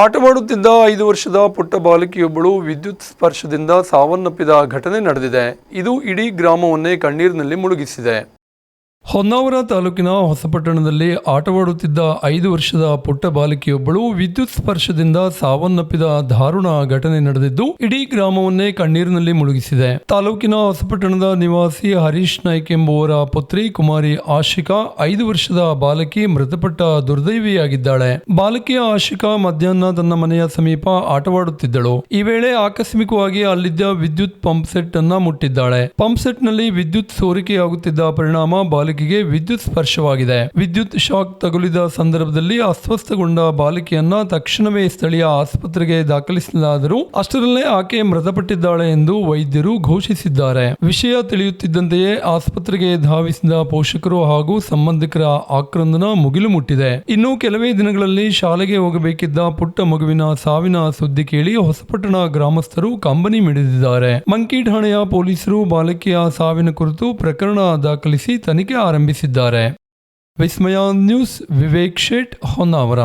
ಆಟವಾಡುತ್ತಿದ್ದ 5 ವರ್ಷದ ಪುಟ್ಟ ಬಾಲಕಿಯೊಬ್ಬಳು ವಿದ್ಯುತ್ ಸ್ಪರ್ಶದಿಂದ ಸಾವನ್ನಪ್ಪಿದ ಘಟನೆ ನಡೆದಿದೆ. ಇದು ಇಡೀ ಗ್ರಾಮವನ್ನೇ ಕಣ್ಣೀರಿನಲ್ಲಿ ಮುಳುಗಿಸಿದೆ. ಹೊನ್ನಾವರ ತಾಲೂಕಿನ ಹೊಸಪಟ್ಟಣದಲ್ಲಿ ಆಟವಾಡುತ್ತಿದ್ದ 5 ವರ್ಷದ ಪುಟ್ಟ ಬಾಲಕಿಯೊಬ್ಬಳು ವಿದ್ಯುತ್ ಸ್ಪರ್ಶದಿಂದ ಸಾವನ್ನಪ್ಪಿದ ದಾರುಣ ಘಟನೆ ನಡೆದಿದ್ದು ಇಡೀ ಗ್ರಾಮವನ್ನೇ ಕಣ್ಣೀರಿನಲ್ಲಿ ಮುಳುಗಿಸಿದೆ. ತಾಲೂಕಿನ ಹೊಸಪಟ್ಟಣದ ನಿವಾಸಿ ಹರೀಶ್ ನಾಯ್ಕ್ ಎಂಬುವರ ಪುತ್ರಿ ಕುಮಾರಿ ಆಶಿಕಾ 5 ವರ್ಷದ ಬಾಲಕಿ ಮೃತಪಟ್ಟ ದುರ್ದೈವಿಯಾಗಿದ್ದಾಳೆ. ಬಾಲಕಿಯ ಆಶಿಕಾ ಮಧ್ಯಾಹ್ನ ತನ್ನ ಮನೆಯ ಸಮೀಪ ಆಟವಾಡುತ್ತಿದ್ದಳು. ಈ ವೇಳೆ ಆಕಸ್ಮಿಕವಾಗಿ ಅಲ್ಲಿದ್ದ ವಿದ್ಯುತ್ ಪಂಪ್ ಸೆಟ್ ಅನ್ನ ಮುಟ್ಟಿದ್ದಾಳೆ. ಪಂಪ್ ಸೆಟ್ ನಲ್ಲಿ ವಿದ್ಯುತ್ ಸೋರಿಕೆಯಾಗುತ್ತಿದ್ದ ಪರಿಣಾಮ ಬಾಲಕಿಗೆ ವಿದ್ಯುತ್ ಸ್ಪರ್ಶವಾಗಿದೆ. ವಿದ್ಯುತ್ ಶಾಕ್ ತಗುಲಿದ ಸಂದರ್ಭದಲ್ಲಿ ಅಸ್ವಸ್ಥಗೊಂಡ ಬಾಲಕಿಯನ್ನ ತಕ್ಷಣವೇ ಸ್ಥಳೀಯ ಆಸ್ಪತ್ರೆಗೆ ದಾಖಲಿಸಲಾದರೂ ಅಷ್ಟರಲ್ಲೇ ಆಕೆ ಮೃತಪಟ್ಟಿದ್ದಾಳೆ ಎಂದು ವೈದ್ಯರು ಘೋಷಿಸಿದ್ದಾರೆ. ವಿಷಯ ತಿಳಿಯುತ್ತಿದ್ದಂತೆಯೇ ಆಸ್ಪತ್ರೆಗೆ ಧಾವಿಸಿದ ಪೋಷಕರು ಹಾಗೂ ಸಂಬಂಧಿಕರ ಆಕ್ರಂದನ ಮುಗಿಲು ಮುಟ್ಟಿದೆ. ಇನ್ನು ಕೆಲವೇ ದಿನಗಳಲ್ಲಿ ಶಾಲೆಗೆ ಹೋಗಬೇಕಿದ್ದ ಪುಟ್ಟ ಮಗುವಿನ ಸಾವಿನ ಸುದ್ದಿ ಕೇಳಿ ಹೊಸಪಟ್ಟಣ ಗ್ರಾಮಸ್ಥರು ಕಂಬನಿ ಮಿಡಿದಿದ್ದಾರೆ. ಮಂಕಿ ಠಾಣೆಯ ಪೊಲೀಸರು ಬಾಲಕಿಯ ಸಾವಿನ ಕುರಿತು ಪ್ರಕರಣ ದಾಖಲಿಸಿ ತನಿಖೆ ಆರಂಭಿಸಿದ್ದಾರೆ. ವಿಸ್ಮಯ ನ್ಯೂಸ್, ವಿವೇಕ್ ಶೇಟ್, ಹೊನ್ನಾವರ.